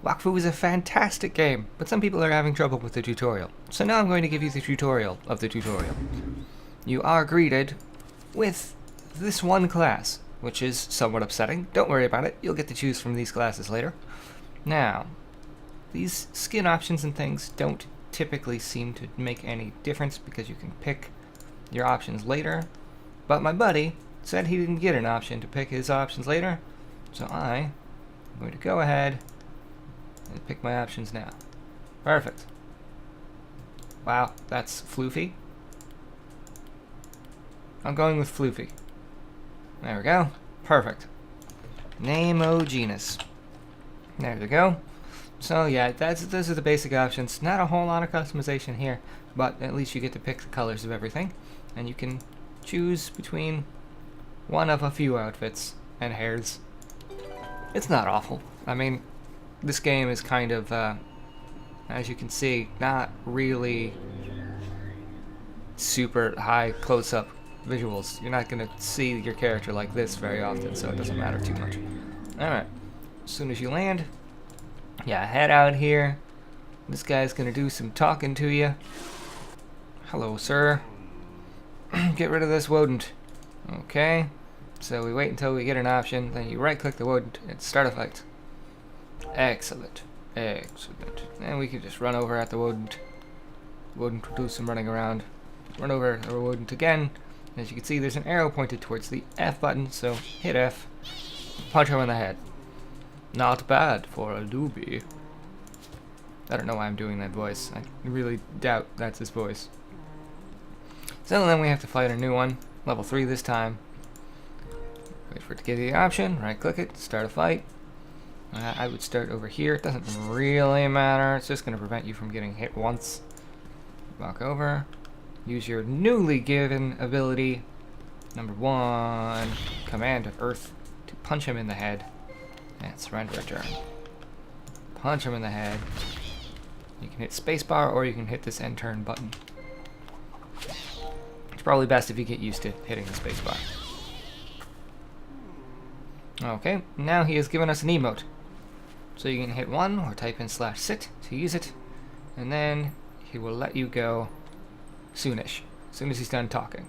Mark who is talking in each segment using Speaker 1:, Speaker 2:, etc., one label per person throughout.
Speaker 1: Wakfu is a fantastic game, but some people are having trouble with the tutorial. So now I'm going to give you the tutorial of the tutorial. You are greeted with this one class, which is somewhat upsetting. Don't worry about it, you'll get to choose from these classes later. Now, these skin options and things don't typically seem to make any difference because you can pick your options later. But my buddy said he didn't get an option to pick his options later, so I'm going to go ahead and pick my options now. Perfect. Wow, that's floofy. I'm going with floofy. There we go. Perfect. Name o genus. There we go. So yeah, those are the basic options. Not a whole lot of customization here, but at least you get to pick the colors of everything, and you can choose between one of a few outfits and hairs. It's not awful. I mean, this game is kind of, as you can see, not really super high close-up visuals. You're not going to see your character like this very often, so it doesn't matter too much. Alright, as soon as you land, yeah, head out here. This guy's going to do some talking to you. Hello, sir. Get rid of this rodent. Okay, so we wait until we get an option, then you right-click the rodent and start a fight. Excellent. Excellent. And we can just run over at the rodent. Rodent will do some running around. Run over the rodent again. As you can see, there's an arrow pointed towards the F button, so hit F. Punch him in the head. Not bad for a doobie. I don't know why I'm doing that voice. I really doubt that's his voice. So then we have to fight a new one. Level 3 this time. Wait for it to give you the option. Right click it. Start a fight. I would start over here. It doesn't really matter. It's just going to prevent you from getting hit once. Walk over. Use your newly given ability, number 1, Command of Earth, to punch him in the head. And surrender a turn. Punch him in the head. You can hit spacebar or you can hit this end turn button. It's probably best if you get used to hitting the spacebar. Okay, now he has given us an emote. So you can hit 1 or type in /sit to use it, and then he will let you go soonish, as soon as he's done talking.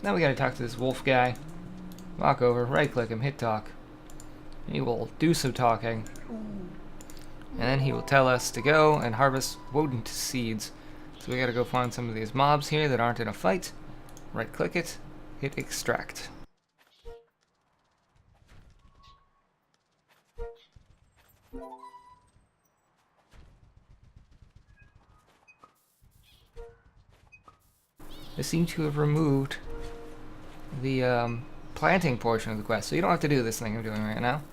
Speaker 1: Now we gotta talk to this wolf guy. Walk over, right click him, hit talk. He will do some talking, and then he will tell us to go and harvest rodent seeds. So we gotta go find some of these mobs here that aren't in a fight. Right click it, hit extract. They seem to have removed the planting portion of the quest, so you don't have to do this thing I'm doing right now.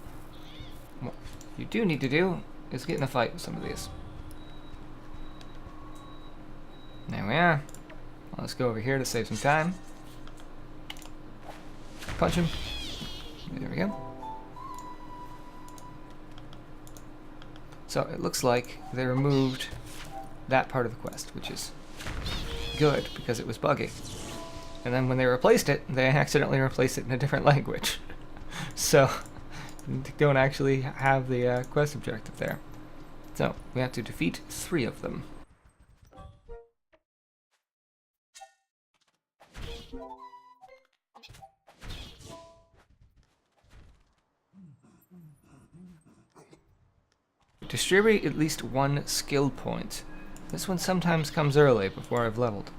Speaker 1: What you do need to do is get in a fight with some of these. There we are. Well, let's go over here to save some time. Punch him. There we go. So it looks like they removed that part of the quest, which is good because it was buggy. And then when they replaced it, they accidentally replaced it in a different language. So don't actually have the quest objective there. So we have to defeat 3 of them. Distribute at least 1 skill point. This one sometimes comes early before I've leveled.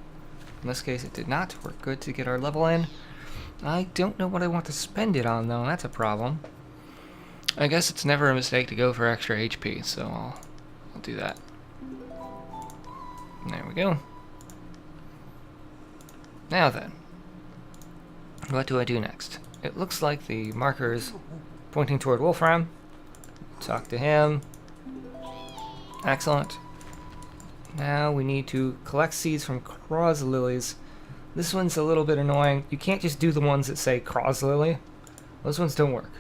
Speaker 1: In this case it did not. We're good to get our level in. I don't know what I want to spend it on though, that's a problem. I guess it's never a mistake to go for extra HP, so I'll do that. There we go. Now then, what do I do next? It looks like the marker is pointing toward Wolfram. Talk to him. Excellent. Now we need to collect seeds from Cross Lilies. This one's a little bit annoying. You can't just do the ones that say Cross Lily. Those ones don't work.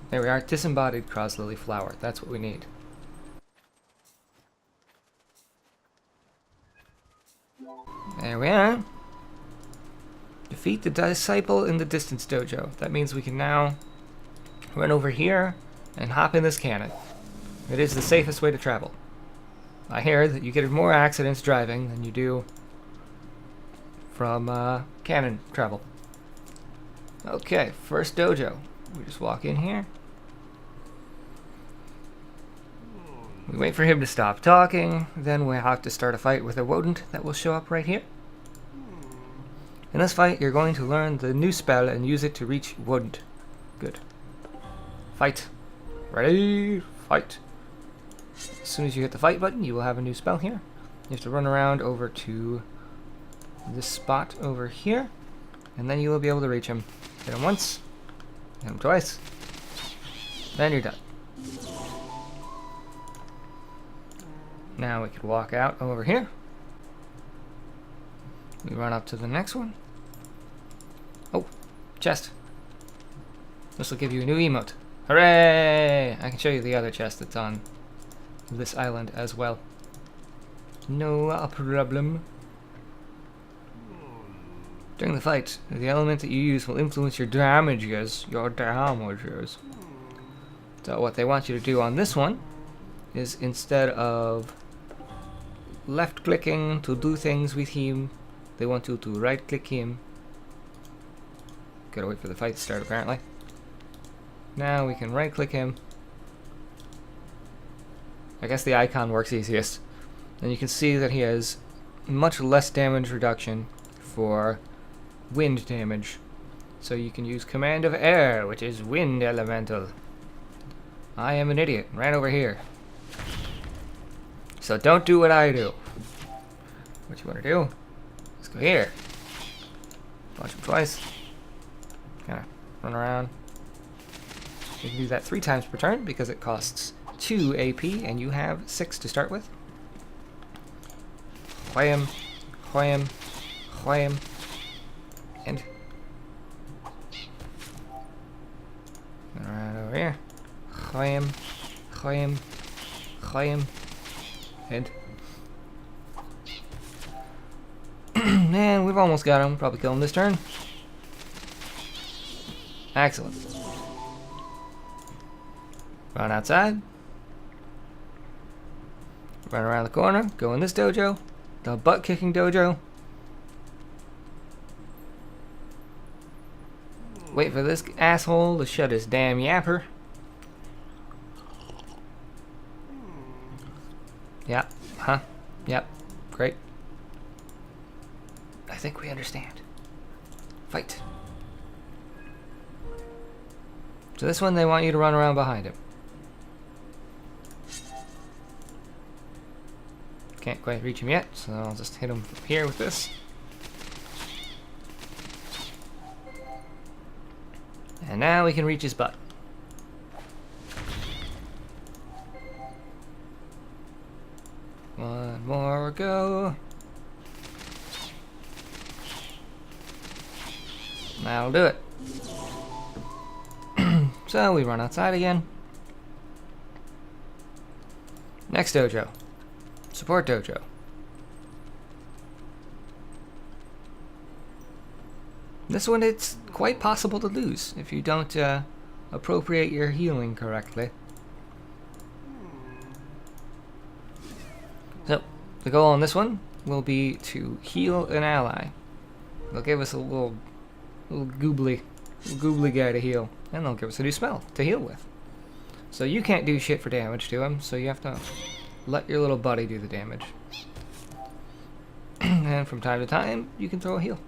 Speaker 1: There we are, disembodied Cross Lily flower. That's what we need. There we are. Defeat the disciple in the distance dojo. That means we can now run over here and hop in this cannon. It is the safest way to travel. I hear that you get more accidents driving than you do from cannon travel. Okay, first dojo. We just walk in here. We wait for him to stop talking, then we have to start a fight with a rodent that will show up right here. In this fight, you're going to learn the new spell and use it to reach rodent. Good. Fight. Ready? Fight. As soon as you hit the fight button, you will have a new spell here. You have to run around over to this spot over here, and then you will be able to reach him. Hit him once, hit him twice, then you're done. Now we could walk out over here. We run up to the next one. Oh, chest. This will give you a new emote. Hooray! I can show you the other chest that's on this island as well. No problem. During the fight, the element that you use will influence your damages. So what they want you to do on this one is, instead of left clicking to do things with him, they want you to right click him. Gotta wait for the fight to start apparently. Now we can right click him. I guess the icon works easiest. And you can see that he has much less damage reduction for wind damage. So you can use command of air, which is wind elemental. I am an idiot, ran over here. So don't do what I do. What you want to do? Let's go here. Punch him twice. Kind of run around. You can do that 3 times per turn because it costs 2 AP and you have 6 to start with. Wham, wham, wham, and right over here. Wham, wham, wham, and man, we've almost got him. Probably kill him this turn. Excellent. Run outside. Run around the corner. Go in this dojo. The butt-kicking dojo. Wait for this asshole to shut his damn yapper. Yep. Huh? Yep. Great. I think we understand. Fight. So this one, they want you to run around behind him. Can't quite reach him yet, so I'll just hit him here with this. And now we can reach his butt. One more go. That'll do it. So we run outside again. Next dojo. Support dojo. This one, it's quite possible to lose if you don't appropriate your healing correctly. So, the goal on this one will be to heal an ally. They'll give us a little goobly guy to heal, and they'll give us a new spell to heal with. So you can't do shit for damage to him, so you have to let your little buddy do the damage. And from time to time, you can throw a heal.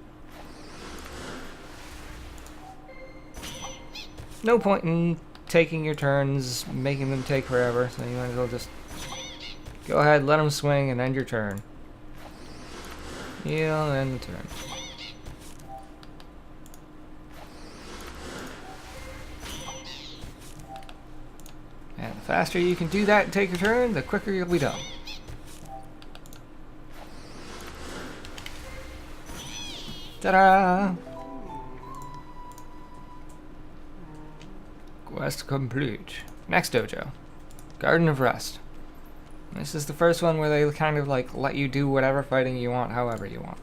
Speaker 1: No point in taking your turns, making them take forever, so you might as well just go ahead, let them swing, and end your turn. Heal, and end the turn. And the faster you can do that and take your turn, the quicker you'll be done. Ta-da! Quest complete. Next dojo. Garden of Rest. This is the first one where they kind of like let you do whatever fighting you want, however you want.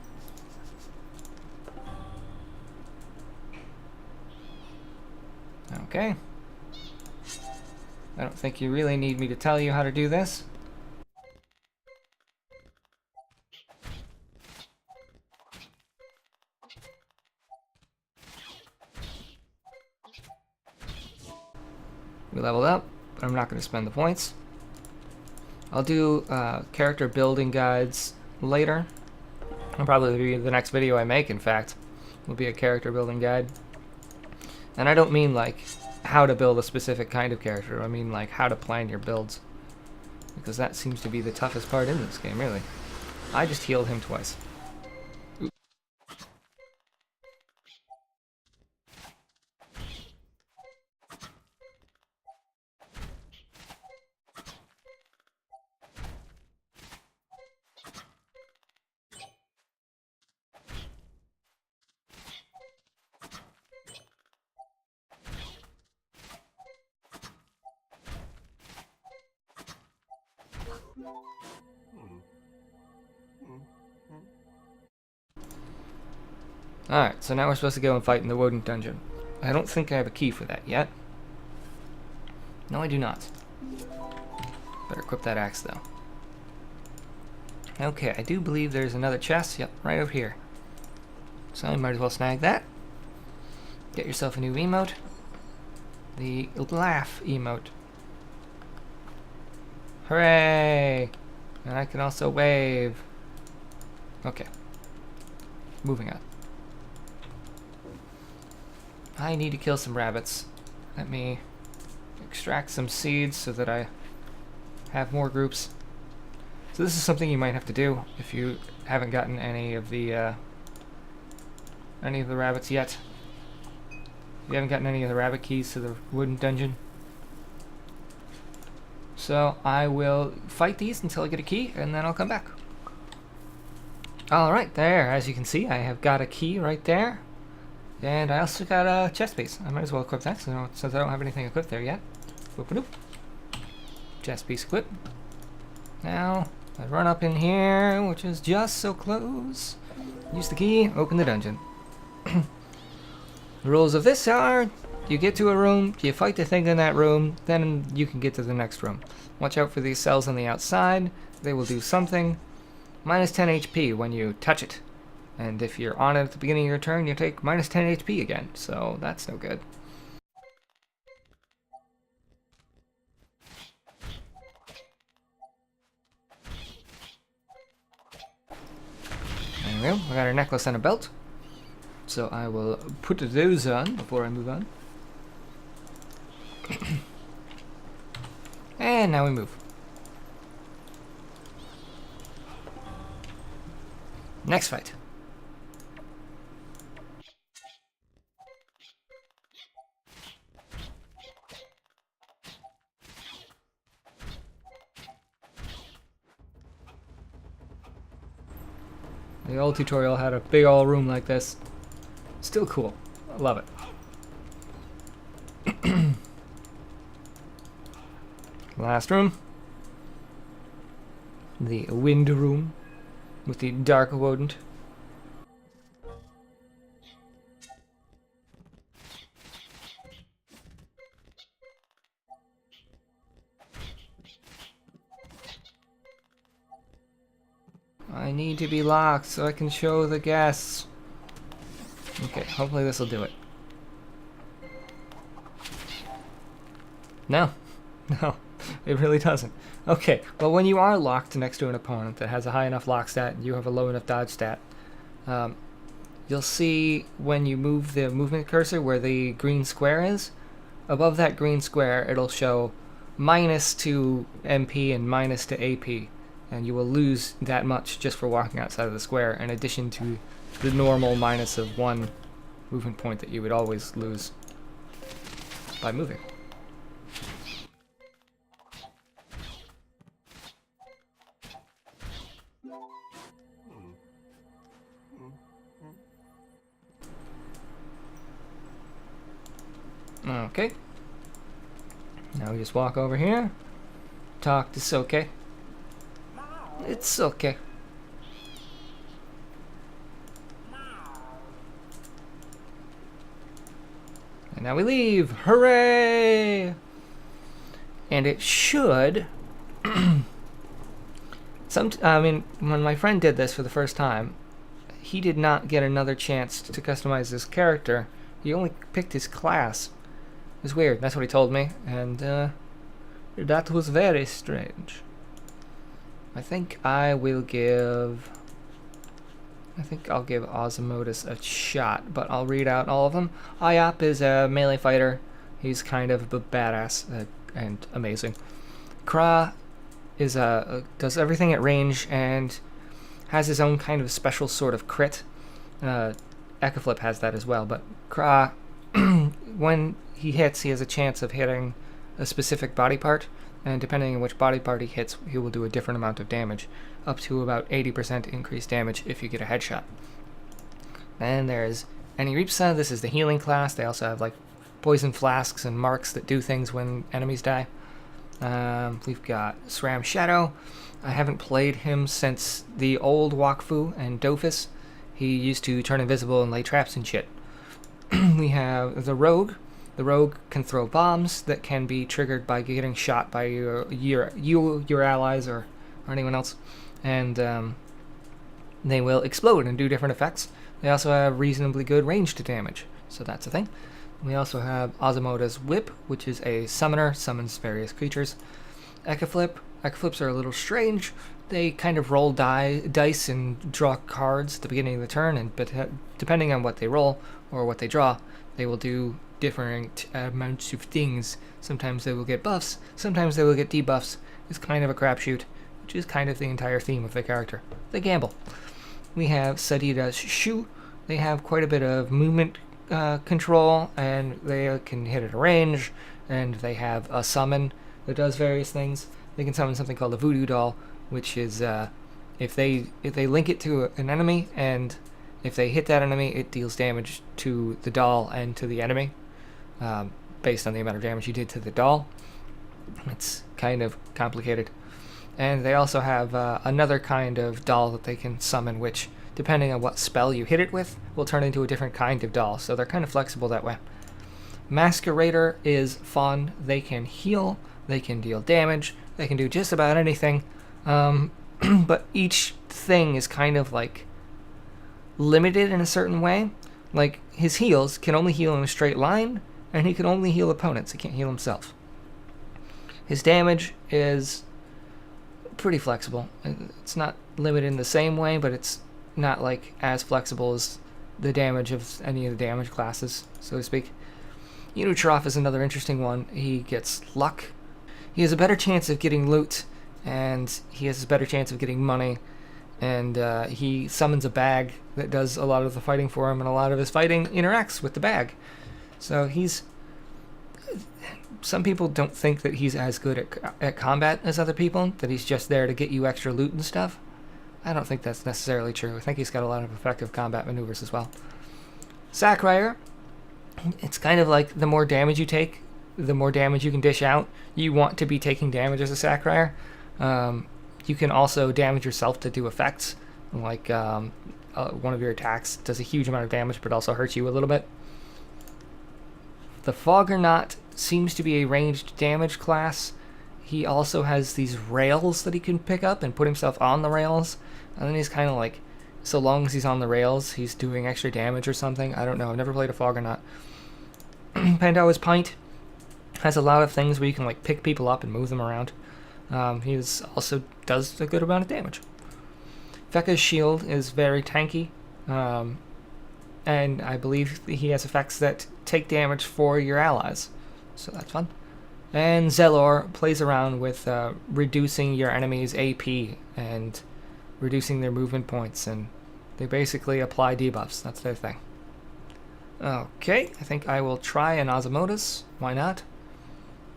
Speaker 1: Okay. I don't think you really need me to tell you how to do this. We leveled up, but I'm not going to spend the points. I'll do character building guides later. It'll probably be the next video I make, in fact. Will be a character building guide. And I don't mean like how to build a specific kind of character. I mean like how to plan your builds. Because that seems to be the toughest part in this game, really. I just healed him twice. Alright, so now we're supposed to go and fight in the Woden dungeon. I don't think I have a key for that yet. No, I do not. Better equip that axe, though. Okay, I do believe there's another chest. Yep, right over here. So you might as well snag that. Get yourself a new emote. The laugh emote. Hooray! And I can also wave. Okay. Moving on. I need to kill some rabbits. Let me extract some seeds so that I have more groups. So this is something you might have to do if you haven't gotten any of the rabbits yet. You haven't gotten any of the rabbit keys to the Woden dungeon. So I will fight these until I get a key, and then I'll come back. Alright, there, as you can see, I have got a key right there. And I also got a chest piece. I might as well equip that since I don't have anything equipped there yet. Whoop-a-doop. Chest piece equipped. Now, I run up in here, which is just so close. Use the key, open the dungeon. The rules of this are, you get to a room, you fight the thing in that room, then you can get to the next room. Watch out for these cells on the outside. They will do something. Minus 10 HP when you touch it. And if you're on it at the beginning of your turn, you take minus 10 HP again. So that's no good. There we go. I got a necklace and a belt. So I will put those on before I move on. And now we move. Next fight. The old tutorial had a big old room like this. Still cool. I love it. Last room. The wind room with the dark Woden. I need to be locked so I can show the guests. Okay, hopefully this will do it. No. No, it really doesn't. Okay, well when you are locked next to an opponent that has a high enough lock stat and you have a low enough dodge stat, you'll see when you move the movement cursor where the green square is, above that green square it'll show minus to MP and minus to AP. And you will lose that much just for walking outside of the square, in addition to the normal minus of 1 movement point that you would always lose by moving. Okay. Now we just walk over here, talk to Soke. It's okay. And now we leave. Hooray! And it should... I mean, when my friend did this for the first time, he did not get another chance to customize his character. He only picked his class. It was weird. That's what he told me. And that was very strange. I think I'll give Osmotus a shot, but I'll read out all of them. Iop is a melee fighter. He's kind of a badass and amazing. Kra is does everything at range and has his own kind of special sort of crit. Ekaflip has that as well, but Kra, when he hits, he has a chance of hitting a specific body part, and depending on which body part he hits, he will do a different amount of damage, up to about 80% increased damage if you get a headshot. Then there's Aniripsa. This is the healing class. They also have like poison flasks and marks that do things when enemies die. We've got SRAM Shadow. I haven't played him since the old Wakfu and Dofus. He used to turn invisible and lay traps and shit. We have the Rogue. The Rogue can throw bombs that can be triggered by getting shot by your allies or anyone else. And they will explode and do different effects. They also have reasonably good ranged damage, so that's a thing. We also have Osmota's Whip, which is a summoner, summons various creatures. Ekaflip. Ekaflips are a little strange. They kind of roll dice and draw cards at the beginning of the turn, and depending on what they roll or what they draw, they will do different amounts of things. Sometimes they will get buffs, sometimes they will get debuffs. It's kind of a crapshoot, which is kind of the entire theme of the character. They gamble. We have Sadida's Shu. They have quite a bit of movement control, and they can hit at a range, and they have a summon that does various things. They can summon something called a voodoo doll, which is if they link it to an enemy, and if they hit that enemy, it deals damage to the doll and to the enemy, based on the amount of damage you did to the doll. It's kind of complicated. And they also have another kind of doll that they can summon, which, depending on what spell you hit it with, will turn into a different kind of doll. So they're kind of flexible that way. Masquerader is fun. They can heal, they can deal damage, they can do just about anything. But each thing is kind of like limited in a certain way. Like his heals can only heal in a straight line, and he can only heal opponents. He can't heal himself. His damage is pretty flexible. It's not limited in the same way, but it's not like as flexible as the damage of any of the damage classes, so to speak. Unutroff is another interesting one. He gets luck. He has a better chance of getting loot, and he has a better chance of getting money, and he summons a bag that does a lot of the fighting for him, and a lot of his fighting interacts with the bag. So he's... Some people don't think that he's as good at combat as other people, that he's just there to get you extra loot and stuff. I don't think that's necessarily true. I think he's got a lot of effective combat maneuvers as well. Sacrier, it's kind of like the more damage you take, the more damage you can dish out. You want to be taking damage as a Sacrier. You can also damage yourself to do effects, like one of your attacks does a huge amount of damage but also hurts you a little bit. The Foggernaut seems to be a ranged damage class. He also has these rails that he can pick up and put himself on the rails. And then he's kind of like, so long as he's on the rails, he's doing extra damage or something. I don't know. I've never played a Foggernaut. Pandawa's Pint has a lot of things where you can like pick people up and move them around. He also does a good amount of damage. Fekka's Shield is very tanky. And I believe he has effects that take damage for your allies. So that's fun. And Zelor plays around with reducing your enemy's AP and reducing their movement points, and they basically apply debuffs. That's their thing. Okay, I think I will try an Osmotus. Why not?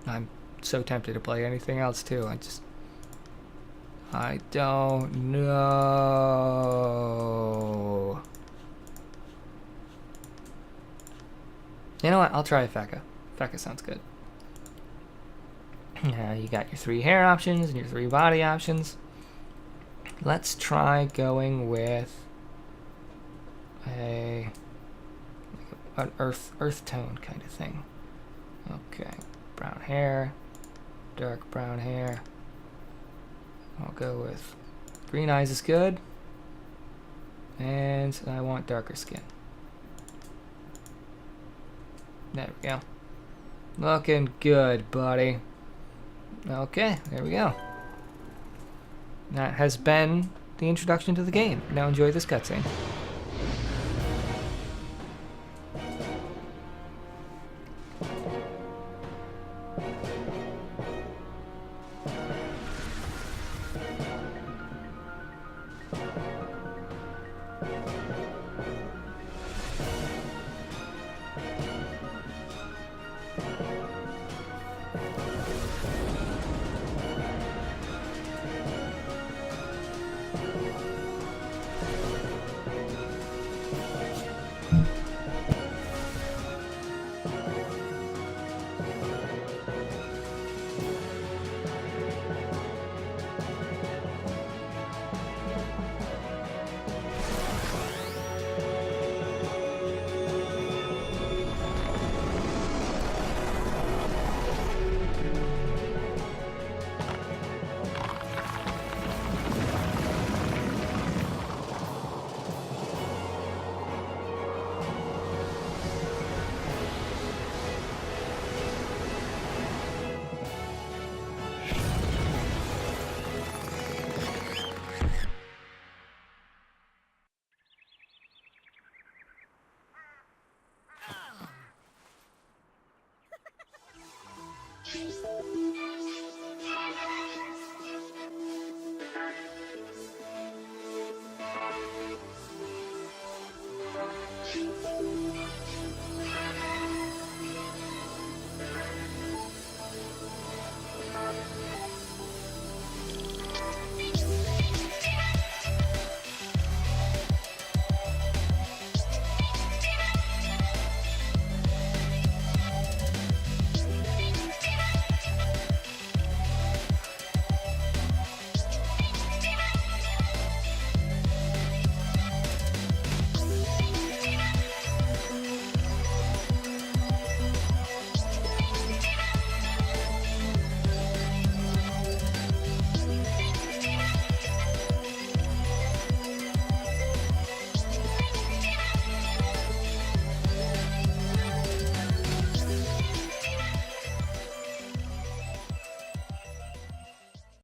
Speaker 1: I'm so tempted to play anything else too. I don't know. You know what? I'll try Fekka. Fekka sounds good. You got your 3 hair options and your 3 body options. Let's try going with an earth tone kind of thing. Okay, brown hair, dark brown hair. I'll go with green eyes is good. And I want darker skin. There we go. Looking good, buddy. Okay, there we go. That has been the introduction to the game. Now enjoy this cutscene.